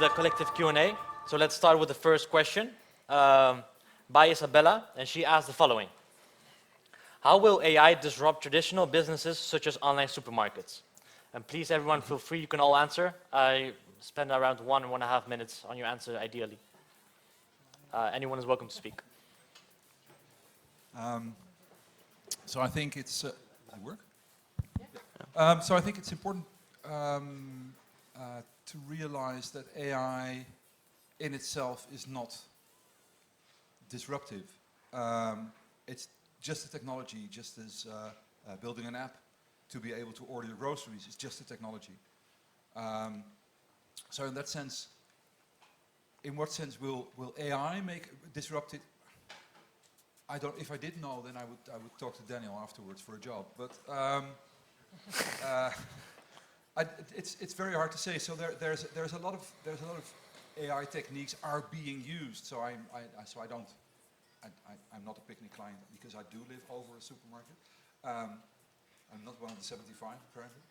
the collective Q&A. So let's start with the first question by Isabella, and she asked the following. How will AI disrupt traditional businesses such as online supermarkets? And please, everyone, feel free. You can all answer. I spend around 1.5 minutes on your answer, ideally. Anyone is welcome to speak. So I think it's... does it work? Yeah. So I think it's important to realize that AI in itself is not disruptive. It's just a technology, just as building an app to be able to order your groceries is just a technology. So in that sense, in what sense will AI disrupt it? I don't. If I did know, then I would talk to Daniel afterwards for a job. But it's very hard to say. So there's a lot of AI techniques are being used. So I'm not a picnic client because I do live over a supermarket. I'm not one of the 75 apparently.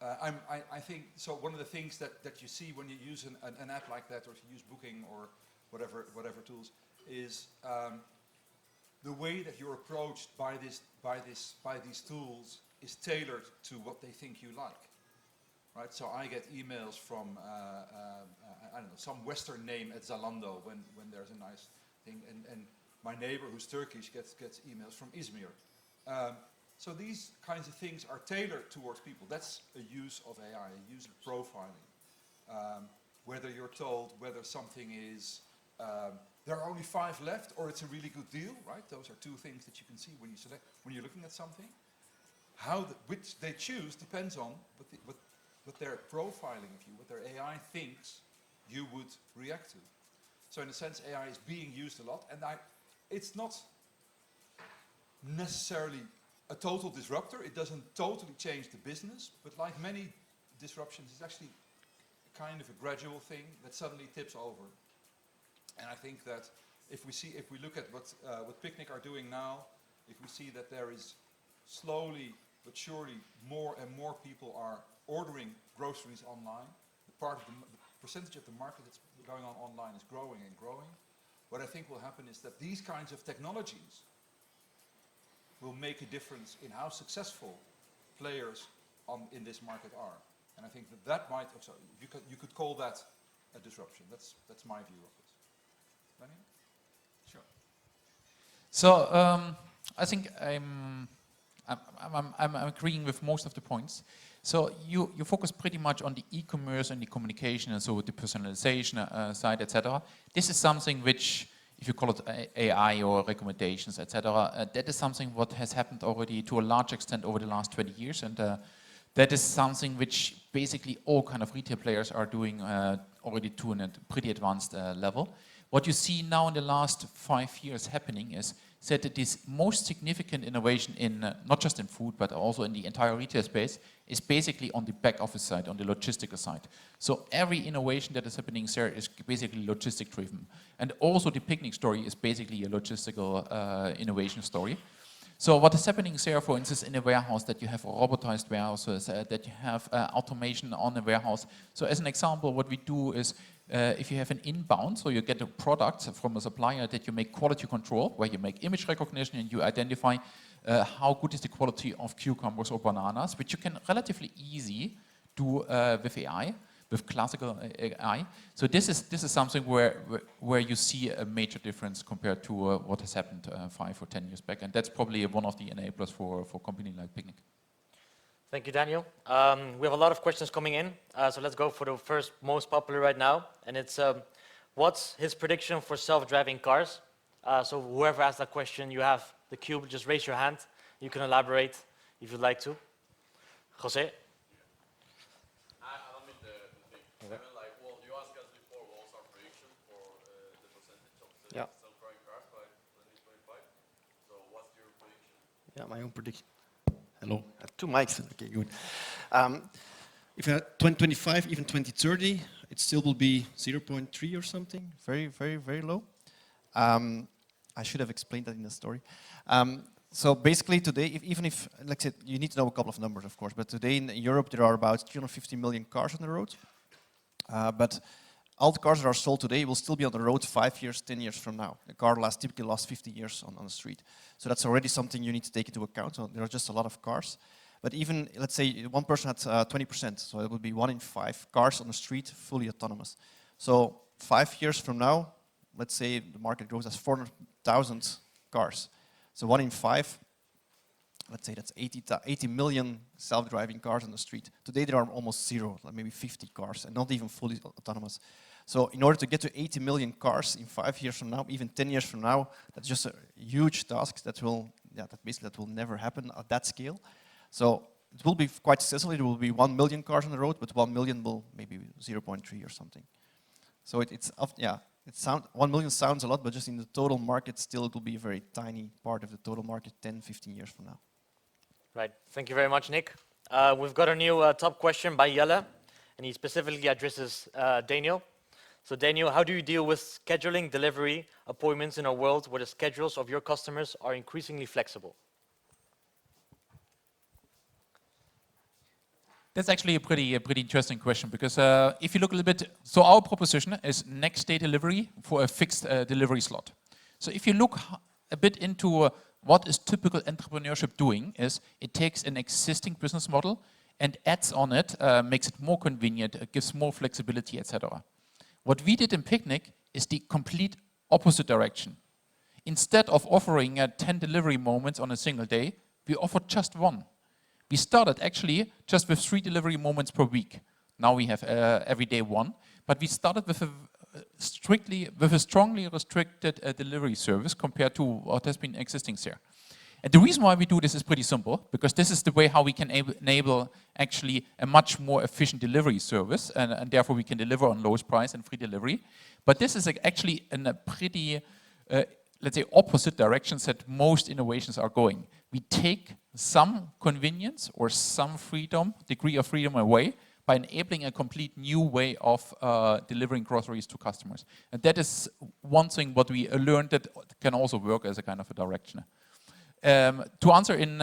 I think so. One of the things that you see when you use an app like that, or if you use Booking or whatever tools, is the way that you're approached by these tools is tailored to what they think you like, right? So I get emails from I don't know, some Western name at Zalando when there's a nice thing, and my neighbor who's Turkish gets emails from Izmir. So these kinds of things are tailored towards people. That's a use of AI, a user profiling. Whether you're told whether something is there are only 5 left, or it's a really good deal, right? Those are two things that you can see when you select, when you're looking at something. Which they choose depends on what their profiling of you, what their AI thinks you would react to. So in a sense, AI is being used a lot, and it's not necessarily a total disruptor. It doesn't totally change the business, but like many disruptions, it's actually kind of a gradual thing that suddenly tips over. And I think that if we look at what Picnic are doing now, if we see that there is slowly but surely more and more people are ordering groceries online, the percentage of the market that's going on online is growing and growing. What I think will happen is that these kinds of technologies will make a difference in how successful players in this market are. And I think that might, you could call that a disruption. That's my view of this. Daniel? Sure. So I think I'm agreeing with most of the points. So you focus pretty much on the e-commerce and the communication, and so the personalization side, etc. This is something which, if you call it AI or recommendations, etc., that is something what has happened already to a large extent over the last 20 years, and that is something which basically all kind of retail players are doing already to a pretty advanced level. What you see now in the last 5 years happening is that it is most significant innovation in not just in food but also in the entire retail space is basically on the back office side, on the logistical side. So every innovation that is happening there is basically logistic driven, and also the Picnic story is basically a logistical innovation story. So what is happening there, for instance, in a warehouse, that you have robotized warehouses, that you have automation on the warehouse. So as an example, what we do is if you have an inbound, so you get a product from a supplier that you make quality control, where you make image recognition and you identify how good is the quality of cucumbers or bananas, which you can relatively easy do with AI, with classical AI. So this is something where you see a major difference compared to what has happened 5 or 10 years back, and that's probably one of the enablers for a company like Picnic. Thank you, Daniel. We have a lot of questions coming in, so let's go for the first most popular right now, and it's what's his prediction for self-driving cars? So whoever asked that question, you have the cube, just raise your hand. You can elaborate if you'd like to. Jose? Yeah, my own prediction. Hello, I have 2 mics. Okay, good. If you have 2025, even 2030, it still will be 0.3 or something. Very, very, very low. I should have explained that in the story. So basically today, even if, like I said, you need to know a couple of numbers, of course, but today in Europe there are about 350 million cars on the road. But all the cars that are sold today will still be on the road 5 years, 10 years from now. A car typically lasts 50 years on the street. So that's already something you need to take into account. So there are just a lot of cars. But even, let's say, one person had 20%, so it would be 1 in 5 cars on the street fully autonomous. So 5 years from now, let's say the market grows as 400,000 cars. So 1 in 5, let's say that's 80 million self-driving cars on the street. Today there are almost 0, like maybe 50 cars, and not even fully autonomous. So in order to get to 80 million cars in 5 years from now, even 10 years from now, that's just a huge task that will never happen at that scale. So it will be quite successful. There will be 1 million cars on the road, but 1 million will maybe 0.3 or something. So it's 1 million sounds a lot, but just in the total market, still it will be a very tiny part of the total market 10, 15 years from now. Right. Thank you very much, Nick. We've got a new top question by Jelle, and he specifically addresses Daniel. So Daniel, how do you deal with scheduling delivery appointments in a world where the schedules of your customers are increasingly flexible? That's actually a pretty interesting question, because if you look a little bit, so our proposition is next day delivery for a fixed delivery slot. So if you look a bit into what is typical entrepreneurship doing, is it takes an existing business model and adds on it, makes it more convenient, it gives more flexibility, etc. What we did in Picnic is the complete opposite direction. Instead of offering 10 delivery moments on a single day, we offered just 1. We started actually just with 3 delivery moments per week. Now we have every day 1, but we started with a strongly restricted delivery service compared to what has been existing here. And the reason why we do this is pretty simple, because this is the way how we can enable actually a much more efficient delivery service, and therefore we can deliver on lowest price and free delivery. But this is actually in a pretty, let's say, opposite directions that most innovations are going. We take some convenience or some degree of freedom away by enabling a complete new way of delivering groceries to customers. And that is one thing what we learned that can also work as a kind of a direction. To answer in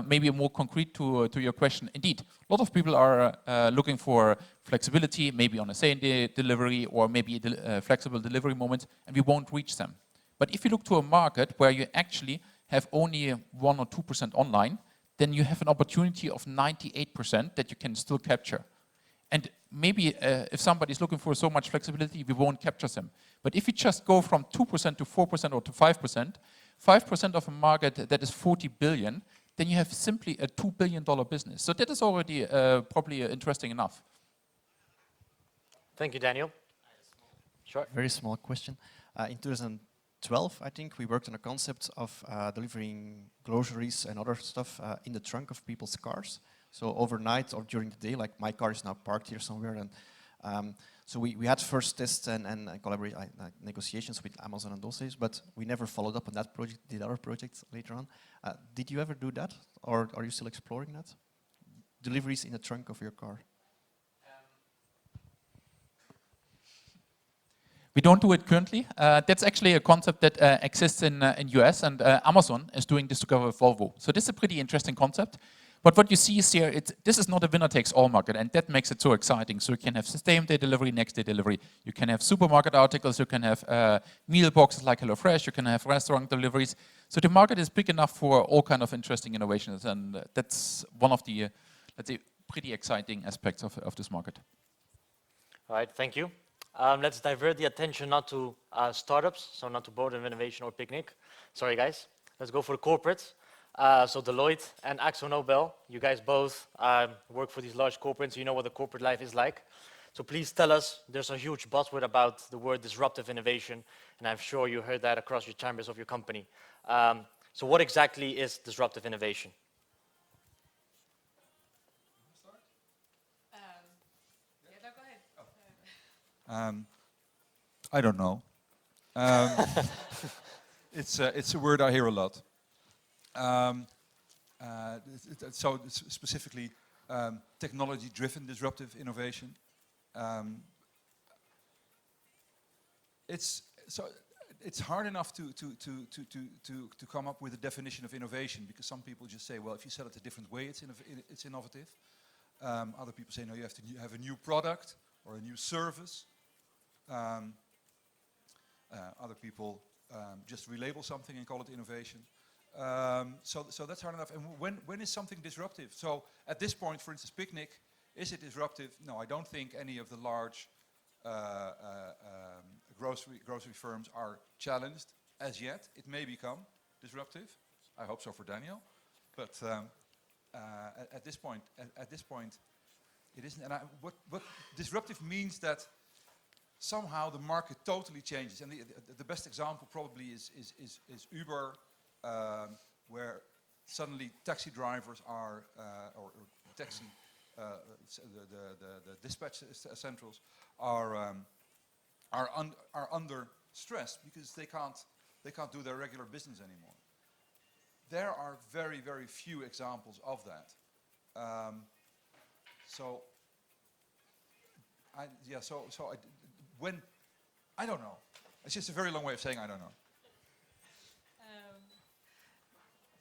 maybe more concrete to your question, indeed, a lot of people are looking for flexibility, maybe on a same-day delivery or maybe flexible delivery moments, and we won't reach them. But if you look to a market where you actually have only 1 or 2% online, then you have an opportunity of 98% that you can still capture. And maybe if somebody's looking for so much flexibility, we won't capture them. But if you just go from 2% to 4% or to 5%, 5% of a market that is 40 billion, then you have simply a $2 billion business. So that is already probably interesting enough. Thank you, Daniel. Sure. Very small question. In 2012, I think, we worked on a concept of delivering groceries and other stuff in the trunk of people's cars. So overnight or during the day, like my car is now parked here somewhere, and so we had first tests and negotiations with Amazon and those things, but we never followed up on that project, did other projects later on. Did you ever do that, or are you still exploring that? Deliveries in the trunk of your car? We don't do it currently. That's actually a concept that exists in US, and Amazon is doing this together with Volvo. So this is a pretty interesting concept. But what you see is here, this is not a winner-takes-all market, and that makes it so exciting. So you can have same-day delivery, next-day delivery. You can have supermarket articles, you can have meal boxes like HelloFresh, you can have restaurant deliveries. So the market is big enough for all kind of interesting innovations, and that's one of the, let's say, pretty exciting aspects of this market. All right, thank you. Let's divert the attention not to startups, so not to Board of Innovation or Picnic. Sorry, guys. Let's go for the corporates. So Deloitte and AkzoNobel, you guys both work for these large corporates, you know what the corporate life is like. So please tell us, there's a huge buzzword about the word disruptive innovation, and I'm sure you heard that across your chambers of your company. So what exactly is disruptive innovation? I don't know. It's a word I hear a lot. So specifically, technology-driven disruptive innovation. it's hard enough to come up with a definition of innovation, because some people just say, well, if you sell it a different way, it's innovative. Other people say, no, you have to have a new product or a new service. Other people just relabel something and call it innovation. So that's hard enough. And when is something disruptive? So at this point, for instance, Picnic, is it disruptive? No, I don't think any of the large grocery firms are challenged as yet. It may become disruptive. I hope so for Daniel. But at this point, it isn't. And what disruptive means that somehow the market totally changes. And the best example probably is Uber, where suddenly taxi drivers are, or taxi, the dispatch centrals are under stress because they can't do their regular business anymore. There are very, very few examples of that. I don't know. It's just a very long way of saying I don't know.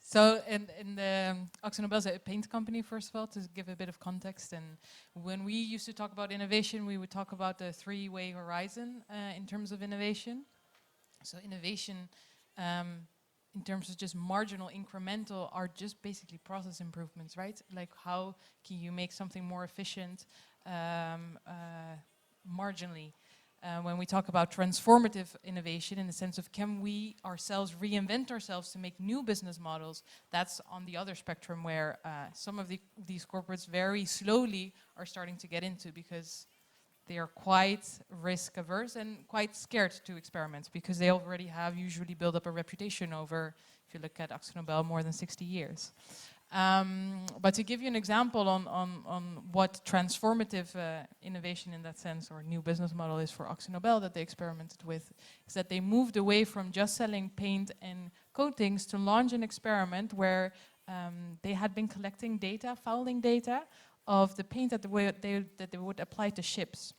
So in the AkzoNobel is a paint company, first of all, to give a bit of context. And when we used to talk about innovation, we would talk about the three-way horizon in terms of innovation. So innovation in terms of just marginal, incremental, are just basically process improvements, right? Like how can you make something more efficient marginally? When we talk about transformative innovation in the sense of can we ourselves reinvent ourselves to make new business models, that's on the other spectrum where some of these corporates very slowly are starting to get into, because they are quite risk averse and quite scared to experiment, because they already have usually built up a reputation over, if you look at AkzoNobel, more than 60 years. But to give you an example on what transformative innovation in that sense, or new business model, is for AkzoNobel that they experimented with, is that they moved away from just selling paint and coatings to launch an experiment where they had been collecting data, fouling data, of the paint that they would apply to ships.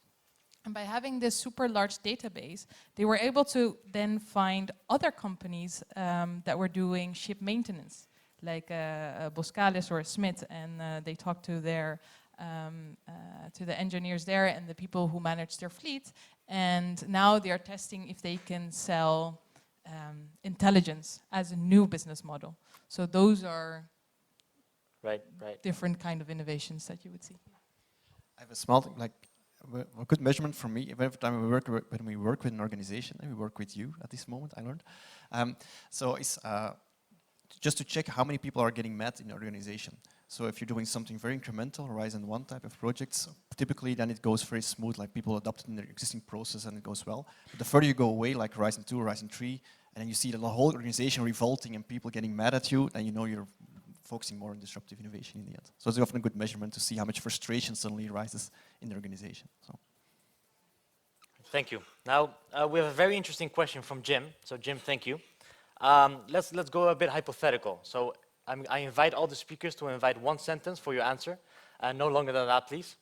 And by having this super large database, they were able to then find other companies that were doing ship maintenance, like Boskalis or Smith, and they talked to their to the engineers there and the people who manage their fleet. And now they are testing if they can sell intelligence as a new business model. So those are Right. different kind of innovations that you would see. I have a small thing, like a good measurement for me. Every time when we work with an organization, and we work with you at this moment, I learned. So it's just to check how many people are getting met in the organization. So if you're doing something very incremental, Horizon 1 type of projects, typically then it goes very smooth, like people adopt it in their existing process and it goes well. But the further you go away, like Horizon 2, Horizon 3, and then you see the whole organization revolting and people getting mad at you, then you know you're focusing more on disruptive innovation in the end. So it's often a good measurement to see how much frustration suddenly arises in the organization. So. Thank you. Now, we have a very interesting question from Jim. So Jim, thank you. Let's go a bit hypothetical. So I invite all the speakers to invite one sentence for your answer, no longer than that, please.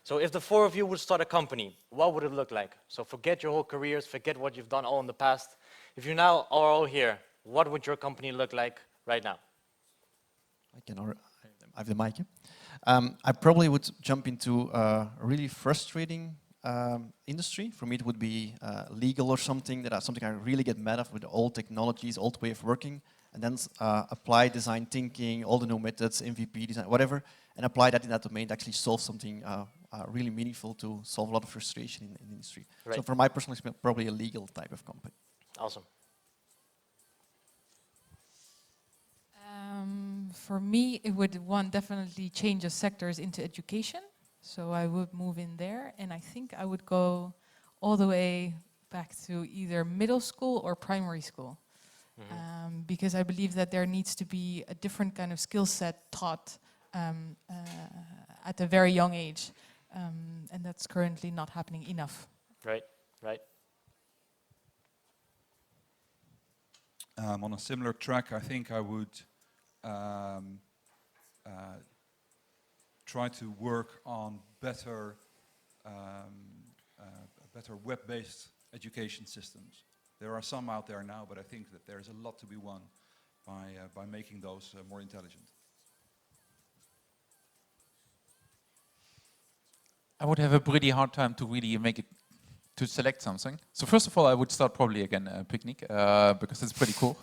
So if the four of you would start a company, what would it look like? So forget your whole careers, forget what you've done all in the past. If you now are all here, what would your company look like right now? I have the mic. I probably would jump into a really frustrating industry. For me, it would be legal or something something I really get mad of with the old technologies, old way of working, and then apply design thinking, all the new methods, MVP design, whatever, and apply that in that domain to actually solve something really meaningful to solve a lot of frustration in the industry. Right. So for my personal experience, probably a legal type of company. Awesome. For me, it would definitely change the sectors into education. So I would move in there, and I think I would go all the way back to either middle school or primary school. Mm-hmm. Because I believe that there needs to be a different kind of skill set taught at a very young age. And that's currently not happening enough. Right. On a similar track, I think I would try to work on better web-based education systems. There are some out there now, but I think that there's a lot to be won by making those more intelligent. I would have a pretty hard time to really make it, to select something. So first of all, I would start probably again Picnic, because it's pretty cool.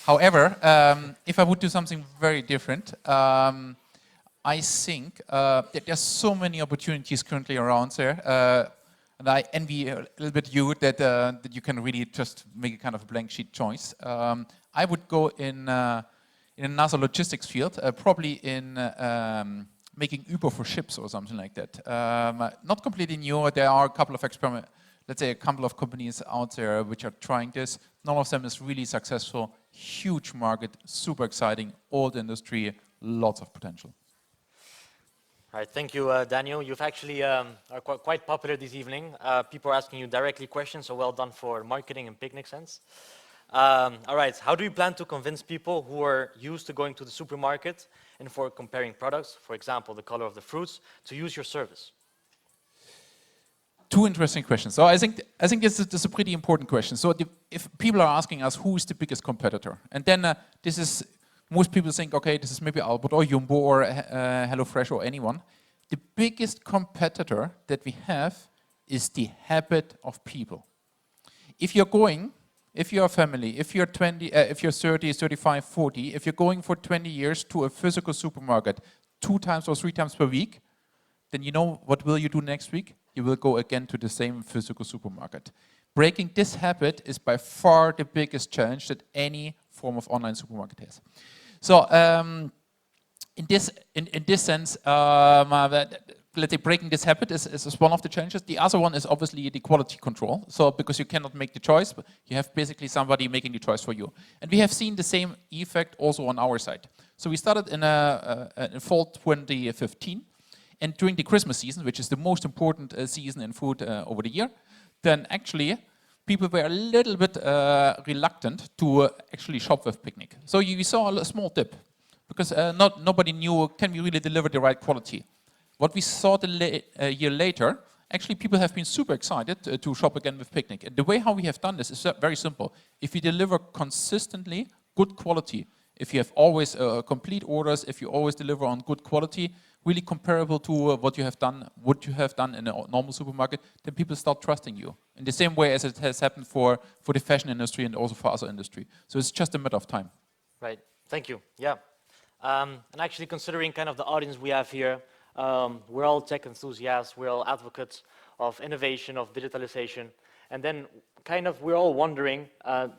However, if I would do something very different, I think that there's so many opportunities currently around there, and I envy a little bit you that you can really just make a kind of a blank sheet choice. I would go in another logistics field, probably in making Uber for ships or something like that. Not completely new. There are a couple of let's say a couple of companies out there which are trying this. None of them is really successful. Huge market, super exciting, old industry, lots of potential. All right, thank you, Daniel. You've actually are quite popular this evening. People are asking you directly questions, so well done for marketing and Picnic sense. All right, how do you plan to convince people who are used to going to the supermarket and for comparing products, for example, the color of the fruits, to use your service? Two interesting questions. So I think this is a pretty important question. So if people are asking us who is the biggest competitor, and then this is, most people think, okay, this is maybe Albert or Jumbo or HelloFresh or anyone. The biggest competitor that we have is the habit of people. If you're a family, if you're 20, if you're 30, 35, 40, if you're going for 20 years to a physical supermarket 2 times or 3 times per week, then you know what will you do next week? You will go again to the same physical supermarket. Breaking this habit is by far the biggest challenge that any form of online supermarket has. So in this sense, let's say breaking this habit is one of the challenges. The other one is obviously the quality control. So because you cannot make the choice, but you have basically somebody making the choice for you. And we have seen the same effect also on our side. So we started in fall 2015, and during the Christmas season, which is the most important season in food over the year, then actually people were a little bit reluctant to actually shop with Picnic. So you saw a small dip because nobody knew, can we really deliver the right quality? What we saw a year later, actually people have been super excited to shop again with Picnic. And the way how we have done this is very simple. If you deliver consistently good quality, if you have always complete orders, if you always deliver on good quality, really comparable to what you have done in a normal supermarket, then people start trusting you. In the same way as it has happened for the fashion industry and also for other industry. So it's just a matter of time. Right, thank you, yeah. And actually considering kind of the audience we have here, we're all tech enthusiasts, we're all advocates of innovation, of digitalization, and then kind of we're all wondering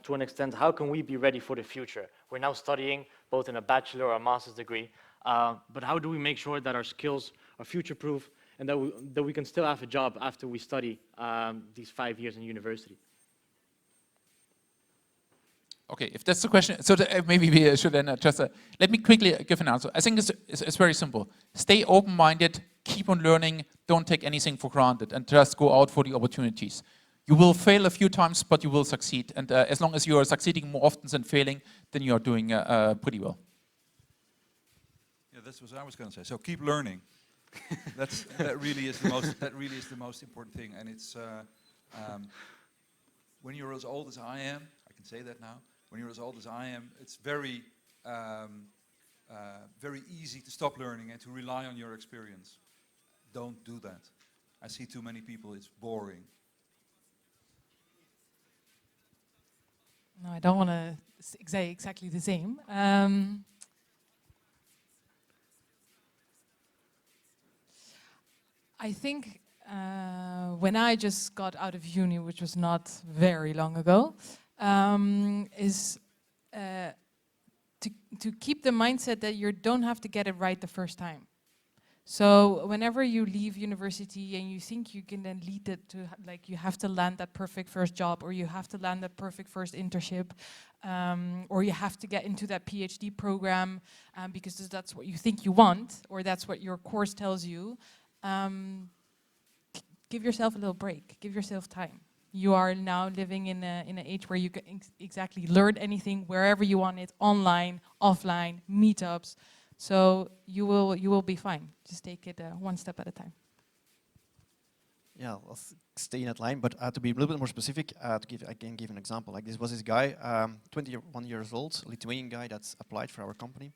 to an extent, how can we be ready for the future? We're now studying both in a bachelor or a master's degree, but how do we make sure that our skills are future-proof and that we can still have a job after we study these 5 years in university? Okay, if that's the question, so maybe we should then just, let me quickly give an answer. I think it's very simple. Stay open-minded, keep on learning, don't take anything for granted, and just go out for the opportunities. You will fail a few times, but you will succeed. And as long as you are succeeding more often than failing, then you are doing pretty well. Yeah, that's what I was going to say. So keep learning. that really is the most important thing. And it's when you're as old as I am, I can say that now. When you're as old as I am, it's very easy to stop learning and to rely on your experience. Don't do that. I see too many people. It's boring. No, I don't want to say exactly the same. I think when I just got out of uni, which was not very long ago, is to keep the mindset that you don't have to get it right the first time. So whenever you leave university and you think you can then lead it to, like, you have to land that perfect first job, or you have to land that perfect first internship, or you have to get into that PhD program because that's what you think you want, or that's what your course tells you, give yourself a little break, give yourself time. You are now living in an age where you can exactly learn anything wherever you want it, online, offline, meetups. So you will be fine. Just take it one step at a time. Yeah, stay in that line, but to be a little bit more specific, I can give an example. Like this was this guy, 21 years old, Lithuanian guy that's applied for our company,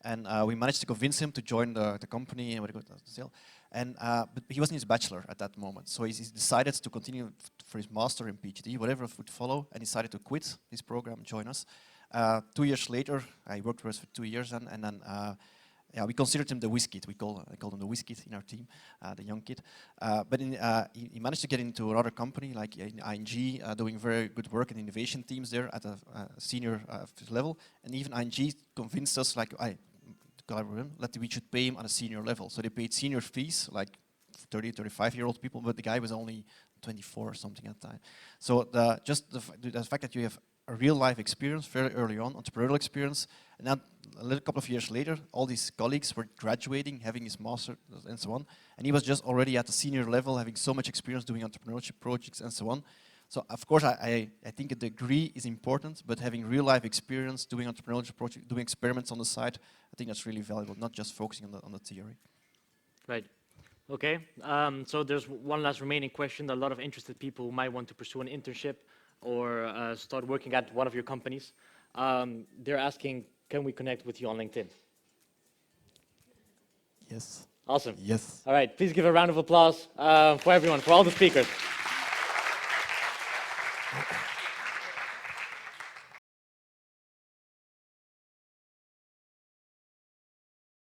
and we managed to convince him to join the company and we got the sale. And but he wasn't his bachelor at that moment, so he decided to continue for his master and PhD, whatever would follow, and decided to quit this program, join us. 2 years later, I worked for us for 2 years, and then. Yeah, we considered him the whiz kid. I called him the whiz kid in our team, the young kid. But he managed to get into another company, like in ING, doing very good work in innovation teams there at a senior level. And even ING convinced us, like, that we should pay him on a senior level. So they paid senior fees, like 30, 35-year-old people, but the guy was only 24 or something at the time. So the fact that you have a real-life experience very early on, entrepreneurial experience, and then a couple of years later, all these colleagues were graduating, having his master and so on, and he was just already at the senior level, having so much experience doing entrepreneurship projects and so on. So of course, I think a degree is important, but having real-life experience, doing entrepreneurship projects, doing experiments on the side, I think that's really valuable, not just focusing on the theory. Right. Okay. So there's one last remaining question that a lot of interested people who might want to pursue an internship or start working at one of your companies. They're asking, can we connect with you on LinkedIn? Yes. Awesome. Yes. All right, please give a round of applause for everyone, for all the speakers.